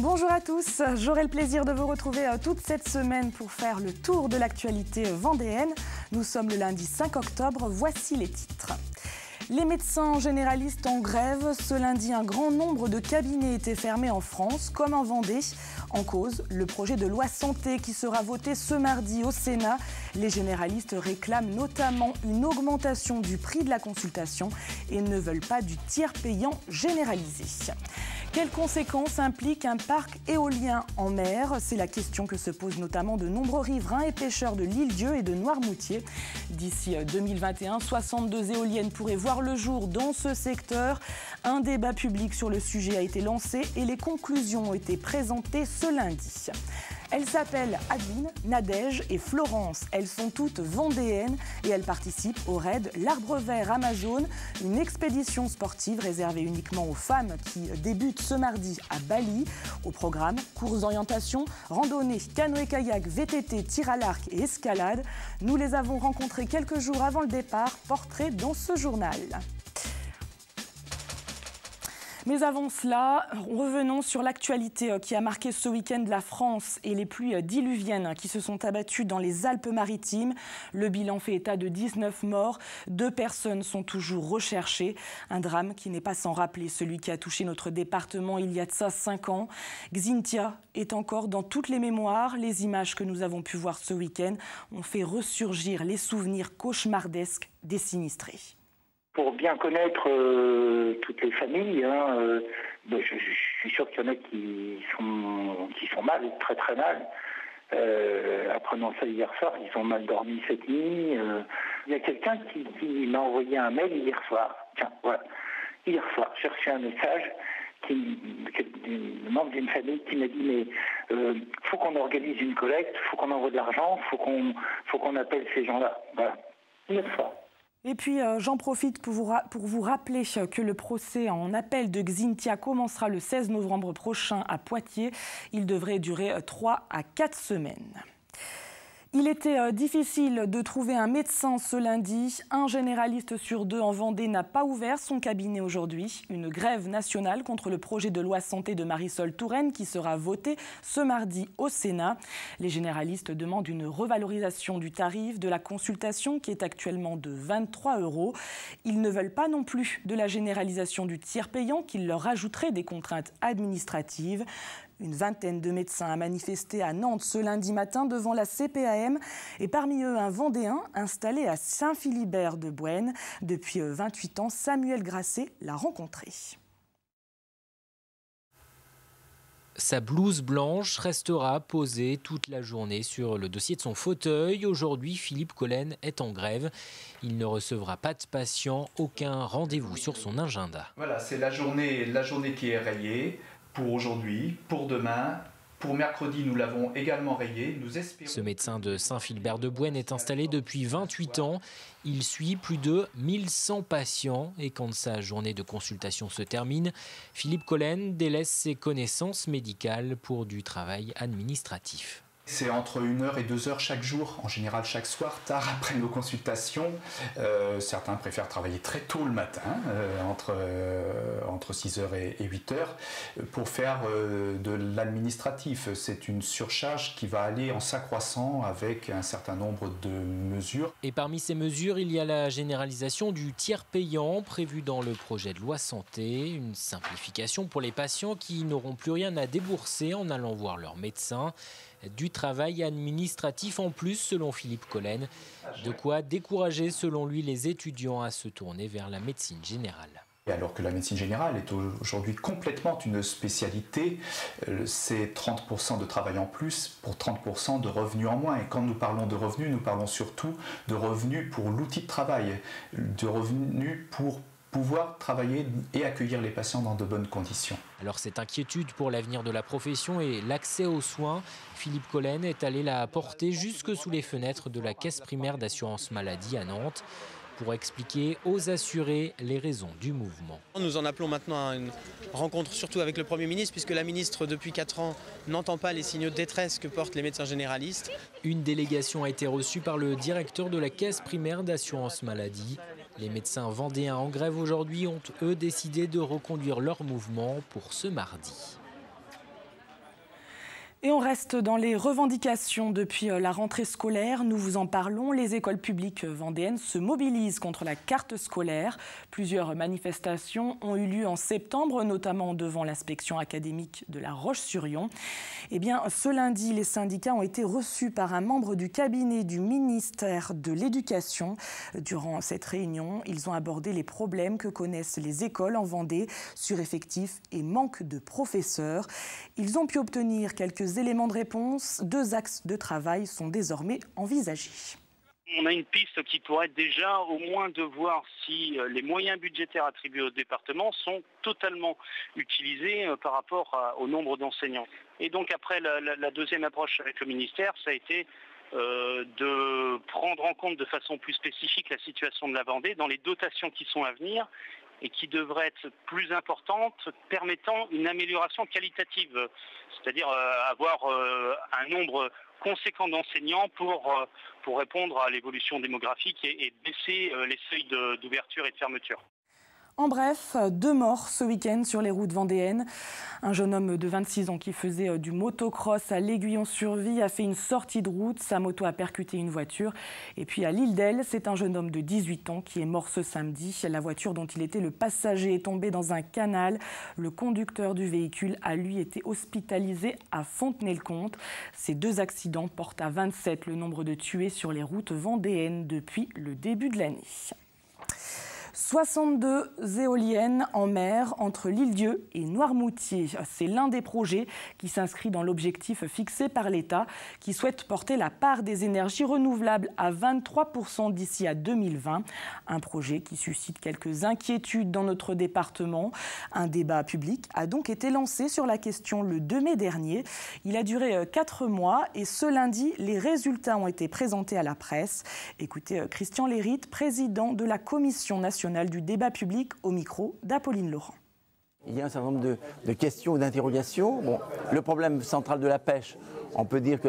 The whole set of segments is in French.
Bonjour à tous, j'aurai le plaisir de vous retrouver toute cette semaine pour faire le tour de l'actualité vendéenne. Nous sommes le lundi 5 octobre, voici les titres. Les médecins généralistes en grève. Ce lundi, un grand nombre de cabinets étaient fermés en France, comme en Vendée. En cause, le projet de loi santé qui sera voté ce mardi au Sénat. Les généralistes réclament notamment une augmentation du prix de la consultation et ne veulent pas du tiers payant généralisé. Quelles conséquences implique un parc éolien en mer? C'est la question que se posent notamment de nombreux riverains et pêcheurs de l'Île-Dieu et de Noirmoutier. D'ici 2021, 62 éoliennes pourraient voir le jour dans ce secteur. Un débat public sur le sujet a été lancé et les conclusions ont été présentées ce lundi. Elles s'appellent Adeline, Nadège et Florence. Elles sont toutes vendéennes et elles participent au raid L'Arbre Vert Amazon, une expédition sportive réservée uniquement aux femmes qui débute ce mardi à Bali. Au programme, courses d'orientation, randonnée, canoë-kayak, VTT, tir à l'arc et escalade. Nous les avons rencontrés quelques jours avant le départ. Portrait dans ce journal. Mais avant cela, revenons sur l'actualité qui a marqué ce week-end la France et les pluies diluviennes qui se sont abattues dans les Alpes-Maritimes. Le bilan fait état de 19 morts. 2 personnes sont toujours recherchées. Un drame qui n'est pas sans rappeler celui qui a touché notre département il y a de ça 5 ans. Xynthia est encore dans toutes les mémoires. Les images que nous avons pu voir ce week-end ont fait ressurgir les souvenirs cauchemardesques des sinistrés. Pour bien connaître toutes les familles, je suis sûr qu'il y en a qui sont mal, très très mal. Apprenant ça hier soir, ils ont mal dormi cette nuit. Il y a quelqu'un qui m'a envoyé un mail hier soir. Tiens, voilà. Hier soir, j'ai reçu un message membre d'une famille qui m'a dit mais faut qu'on organise une collecte, faut qu'on envoie de l'argent, faut qu'on appelle ces gens-là. Voilà. Hier soir. Et puis, j'en profite pour vous rappeler que le procès en appel de Xynthia commencera le 16 novembre prochain à Poitiers. Il devrait durer 3 à 4 semaines. Il était difficile de trouver un médecin ce lundi. Un généraliste sur 2 en Vendée n'a pas ouvert son cabinet aujourd'hui. Une grève nationale contre le projet de loi santé de Marisol Touraine qui sera voté ce mardi au Sénat. Les généralistes demandent une revalorisation du tarif de la consultation qui est actuellement de 23 €. Ils ne veulent pas non plus de la généralisation du tiers payant qui leur rajouterait des contraintes administratives. Une vingtaine de médecins a manifesté à Nantes ce lundi matin devant la CPAM et parmi eux un Vendéen installé à Saint-Philibert-de-Bouenne. Depuis 28 ans, Samuel Grasset l'a rencontré. Sa blouse blanche restera posée toute la journée sur le dossier de son fauteuil. Aujourd'hui, Philippe Collen est en grève. Il ne recevra pas de patients, aucun rendez-vous sur son agenda. Voilà, c'est la journée qui est rayée. Pour aujourd'hui, pour demain, pour mercredi, nous l'avons également rayé. Nous espérons... Ce médecin de Saint-Philibert-de-Bouenne est installé depuis 28 ans. Il suit plus de 1100 patients et quand sa journée de consultation se termine, Philippe Collen délaisse ses connaissances médicales pour du travail administratif. C'est entre 1 heure et 2 heures chaque jour, en général chaque soir, tard après nos consultations. Certains préfèrent travailler très tôt le matin, entre 6 heures et 8 heures, pour faire de l'administratif. C'est une surcharge qui va aller en s'accroissant avec un certain nombre de mesures. Et parmi ces mesures, il y a la généralisation du tiers payant prévu dans le projet de loi santé, une simplification pour les patients qui n'auront plus rien à débourser en allant voir leur médecin. Du travail administratif en plus, selon Philippe Collen. De quoi décourager, selon lui, les étudiants à se tourner vers la médecine générale. Alors que la médecine générale est aujourd'hui complètement une spécialité, c'est 30% de travail en plus pour 30% de revenus en moins. Et quand nous parlons de revenus, nous parlons surtout de revenus pour l'outil de travail, de revenus pour pouvoir travailler et accueillir les patients dans de bonnes conditions. Alors cette inquiétude pour l'avenir de la profession et l'accès aux soins, Philippe Collen est allé la porter jusque sous les fenêtres de la caisse primaire d'assurance maladie à Nantes pour expliquer aux assurés les raisons du mouvement. Nous en appelons maintenant à une rencontre surtout avec le Premier ministre puisque la ministre depuis 4 ans n'entend pas les signaux de détresse que portent les médecins généralistes. Une délégation a été reçue par le directeur de la caisse primaire d'assurance maladie. Les médecins vendéens en grève aujourd'hui ont eux décidé de reconduire leur mouvement pour ce mardi. Et on reste dans les revendications depuis la rentrée scolaire. Nous vous en parlons. Les écoles publiques vendéennes se mobilisent contre la carte scolaire. Plusieurs manifestations ont eu lieu en septembre, notamment devant l'inspection académique de La Roche-sur-Yon. Eh bien, ce lundi, les syndicats ont été reçus par un membre du cabinet du ministère de l'Éducation. Durant cette réunion, ils ont abordé les problèmes que connaissent les écoles en Vendée, sureffectifs et manque de professeurs. Ils ont pu obtenir quelques éléments de réponse. 2 axes de travail sont désormais envisagés. On a une piste qui pourrait être déjà au moins de voir si les moyens budgétaires attribués au département sont totalement utilisés par rapport au nombre d'enseignants. Et donc après la deuxième approche avec le ministère, ça a été de prendre en compte de façon plus spécifique la situation de la Vendée dans les dotations qui sont à venir et qui devraient être plus importantes, permettant une amélioration qualitative, c'est-à-dire avoir un nombre conséquent d'enseignants pour répondre à l'évolution démographique et baisser les seuils d'ouverture et de fermeture. En bref, 2 morts ce week-end sur les routes vendéennes. Un jeune homme de 26 ans qui faisait du motocross à l'Aiguillon-sur-Vie a fait une sortie de route. Sa moto a percuté une voiture. Et puis à l'île d'Elle, c'est un jeune homme de 18 ans qui est mort ce samedi. La voiture dont il était le passager est tombée dans un canal. Le conducteur du véhicule a lui été hospitalisé à Fontenay-le-Comte. Ces 2 accidents portent à 27 le nombre de tués sur les routes vendéennes depuis le début de l'année. 62 éoliennes en mer entre l'Île-Dieu et Noirmoutier. C'est l'un des projets qui s'inscrit dans l'objectif fixé par l'État qui souhaite porter la part des énergies renouvelables à 23% d'ici à 2020. Un projet qui suscite quelques inquiétudes dans notre département. Un débat public a donc été lancé sur la question le 2 mai dernier. Il a duré 4 mois et ce lundi, les résultats ont été présentés à la presse. Écoutez Christian Lérite, président de la Commission nationale du débat public au micro d'Apolline Laurent. Il y a un certain nombre de questions, d'interrogations. Bon, le problème central de la pêche, on peut dire que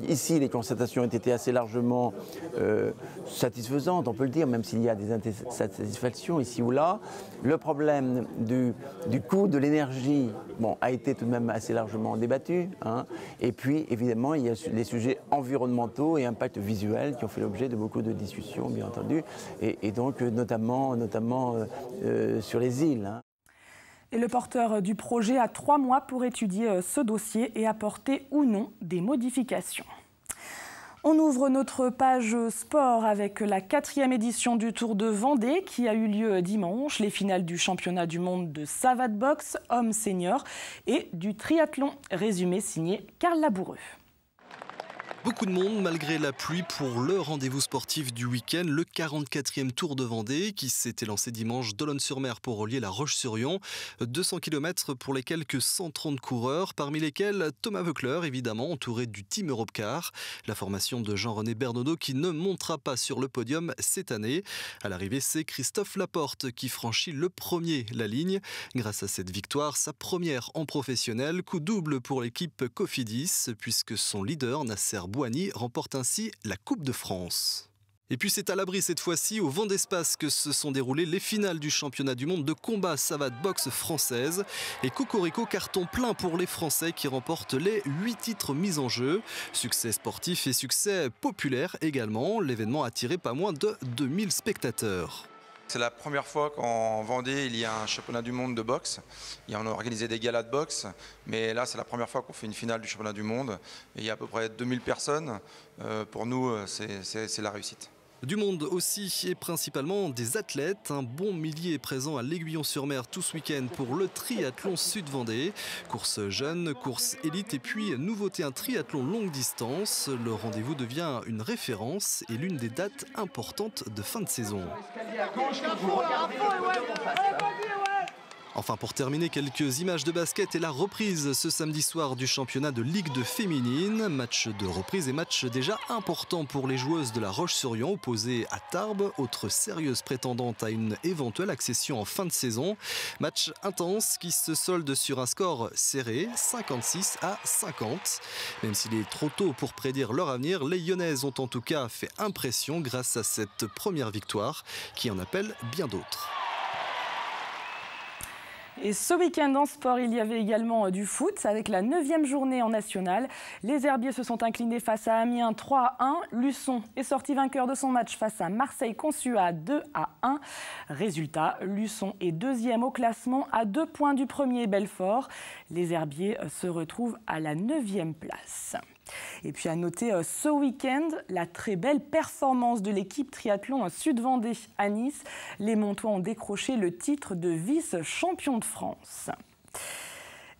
ici, les constatations ont été assez largement satisfaisantes, on peut le dire, même s'il y a des insatisfactions ici ou là. Le problème du coût de l'énergie a été tout de même assez largement débattu. Et puis, évidemment, il y a les sujets environnementaux et impact visuel qui ont fait l'objet de beaucoup de discussions, bien entendu, et donc notamment sur les îles. Et le porteur du projet a 3 mois pour étudier ce dossier et apporter ou non des modifications. On ouvre notre page sport avec la 4e édition du Tour de Vendée qui a eu lieu dimanche. Les finales du championnat du monde de savate boxe, hommes seniors et du triathlon. Résumé signé Karl Laboureux. Beaucoup de monde malgré la pluie pour le rendez-vous sportif du week-end, le 44e Tour de Vendée qui s'était lancé dimanche d'Olonne-sur-Mer pour relier La Roche-sur-Yon. 200 km pour les quelques 130 coureurs, parmi lesquels Thomas Voeckler, évidemment, entouré du Team Europcar. La formation de Jean-René Bernodeau qui ne montera pas sur le podium cette année. À l'arrivée, c'est Christophe Laporte qui franchit le premier la ligne. Grâce à cette victoire, sa première en professionnel, coup double pour l'équipe Cofidis puisque son leader Nasser Bouhanni remporte ainsi la Coupe de France. Et puis c'est à l'abri cette fois-ci, au Vendée Space, que se sont déroulées les finales du championnat du monde de combat savate boxe française. Et cocorico, carton plein pour les Français qui remportent les 8 titres mis en jeu. Succès sportif et succès populaire également. L'événement a attiré pas moins de 2000 spectateurs. C'est la première fois qu'en Vendée, il y a un championnat du monde de boxe. On a organisé des galas de boxe, mais là, c'est la première fois qu'on fait une finale du championnat du monde. Et il y a à peu près 2000 personnes. Pour nous, c'est la réussite. Du monde aussi et principalement des athlètes. Un bon millier est présent à l'Aiguillon-sur-Mer tout ce week-end pour le triathlon Sud-Vendée. Course jeune, course élite et puis nouveauté, un triathlon longue distance. Le rendez-vous devient une référence et l'une des dates importantes de fin de saison. Enfin, pour terminer, quelques images de basket et la reprise ce samedi soir du championnat de Ligue 2 féminine. Match de reprise et match déjà important pour les joueuses de La Roche-sur-Yon opposées à Tarbes, autre sérieuse prétendante à une éventuelle accession en fin de saison. Match intense qui se solde sur un score serré, 56-50. Même s'il est trop tôt pour prédire leur avenir, les Lyonnaises ont en tout cas fait impression grâce à cette première victoire qui en appelle bien d'autres. Et ce week-end en sport, il y avait également du foot avec la 9e journée en national. Les Herbiers se sont inclinés face à Amiens 3-1. Luçon est sorti vainqueur de son match face à Marseille-Consuat 2-1. Résultat, Luçon est 2e au classement à 2 points du premier Belfort. Les Herbiers se retrouvent à la 9e place. Et puis à noter ce week-end la très belle performance de l'équipe triathlon Sud-Vendée à Nice. Les Montois ont décroché le titre de vice-champion de France.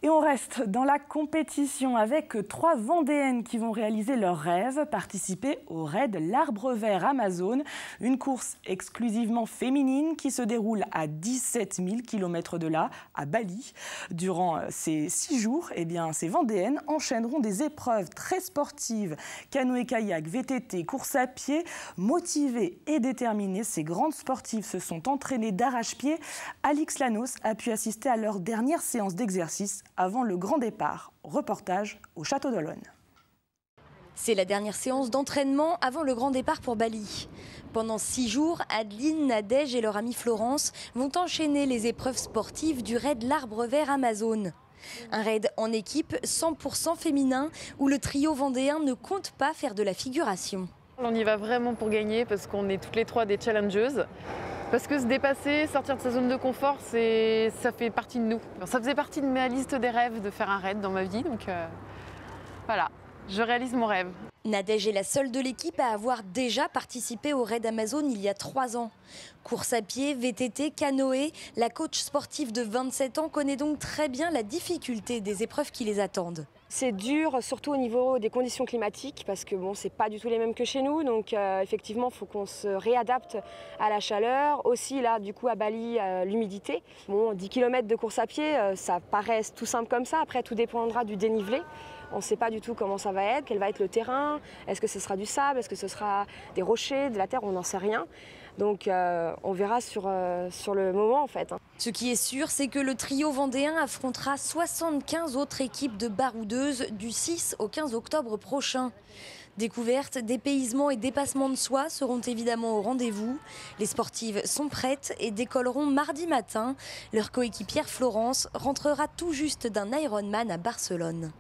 Et on reste dans la compétition avec 3 Vendéennes qui vont réaliser leur rêve, participer au raid L'Arbre Vert Amazone, une course exclusivement féminine qui se déroule à 17 000 km de là, à Bali. Durant ces 6 jours, ces Vendéennes enchaîneront des épreuves très sportives, canoë-kayak, VTT, course à pied. Motivées et déterminées, ces grandes sportives se sont entraînées d'arrache-pied. Alix Lanos a pu assister à leur dernière séance d'exercice avant le grand départ. Reportage au Château d'Olonne. C'est la dernière séance d'entraînement avant le grand départ pour Bali. Pendant 6 jours, Adeline, Nadège et leur amie Florence vont enchaîner les épreuves sportives du raid L'Arbre Vert Amazone. Un raid en équipe 100% féminin où le trio vendéen ne compte pas faire de la figuration. On y va vraiment pour gagner parce qu'on est toutes les 3 des challengeuses. Parce que se dépasser, sortir de sa zone de confort, ça fait partie de nous. Ça faisait partie de ma liste des rêves de faire un raid dans ma vie, donc voilà, je réalise mon rêve. Nadège est la seule de l'équipe à avoir déjà participé au raid Amazone il y a 3 ans. Course à pied, VTT, canoë, la coach sportive de 27 ans connaît donc très bien la difficulté des épreuves qui les attendent. C'est dur, surtout au niveau des conditions climatiques, parce que bon, c'est pas du tout les mêmes que chez nous. Donc effectivement, il faut qu'on se réadapte à la chaleur. Aussi, là, du coup, à Bali, l'humidité. Bon, 10 km de course à pied, ça paraît tout simple comme ça. Après, tout dépendra du dénivelé. On ne sait pas du tout comment ça va être, quel va être le terrain. Est-ce que ce sera du sable, est-ce que ce sera des rochers, de la terre, on n'en sait rien. Donc on verra sur le moment en fait. Ce qui est sûr, c'est que le trio vendéen affrontera 75 autres équipes de baroudeuses du 6 au 15 octobre prochain. Découvertes, dépaysement et dépassement de soi seront évidemment au rendez-vous. Les sportives sont prêtes et décolleront mardi matin. Leur coéquipière Florence rentrera tout juste d'un Ironman à Barcelone.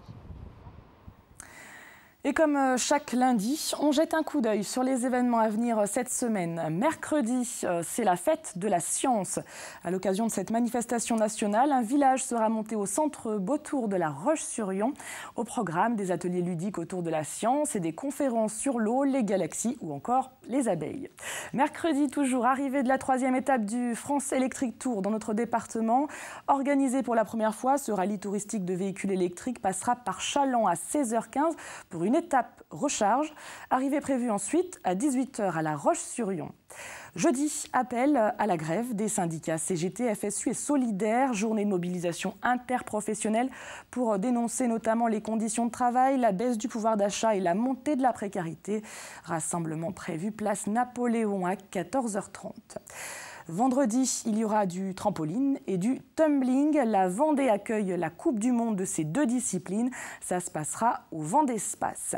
Et comme chaque lundi, on jette un coup d'œil sur les événements à venir cette semaine. Mercredi, c'est la fête de la science. À l'occasion de cette manifestation nationale, un village sera monté au centre Beautour de la Roche-sur-Yon. Au programme, des ateliers ludiques autour de la science et des conférences sur l'eau, les galaxies ou encore les abeilles. Mercredi, toujours, arrivée de la 3e étape du France Electric Tour dans notre département. Organisé pour la première fois, ce rallye touristique de véhicules électriques passera par Chaland à 16h15 pour une étape recharge, arrivée prévue ensuite à 18h à la Roche-sur-Yon. Jeudi, appel à la grève des syndicats CGT, FSU et Solidaires, journée de mobilisation interprofessionnelle pour dénoncer notamment les conditions de travail, la baisse du pouvoir d'achat et la montée de la précarité. Rassemblement prévu place Napoléon à 14h30. Vendredi, il y aura du trampoline et du tumbling. La Vendée accueille la Coupe du Monde de ces 2 disciplines. Ça se passera au Vendée-Space.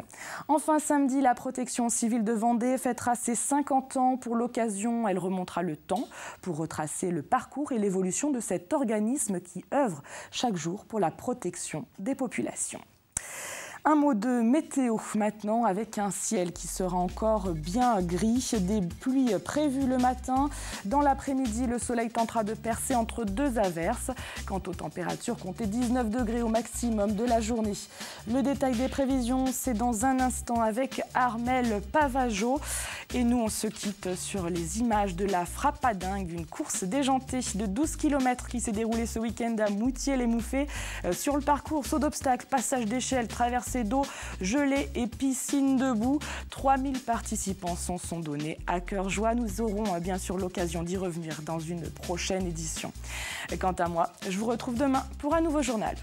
Enfin, samedi, la Protection civile de Vendée fêtera ses 50 ans. Pour l'occasion, elle remontera le temps pour retracer le parcours et l'évolution de cet organisme qui œuvre chaque jour pour la protection des populations. Un mot de météo maintenant, avec un ciel qui sera encore bien gris. Des pluies prévues le matin. Dans l'après-midi, le soleil tentera de percer entre 2 averses. Quant aux températures, comptez 19 degrés au maximum de la journée. Le détail des prévisions, c'est dans un instant avec Armel Pavageau. Et nous, on se quitte sur les images de la Frappadingue, une course déjantée de 12 km qui s'est déroulée ce week-end à Moutier-les-Mouffets. Sur le parcours, saut d'obstacles, passage d'échelle, traversée d'eau, gelée et piscine debout. 3000 participants s'en sont donnés à cœur joie. Nous aurons bien sûr l'occasion d'y revenir dans une prochaine édition. Et quant à moi, je vous retrouve demain pour un nouveau journal.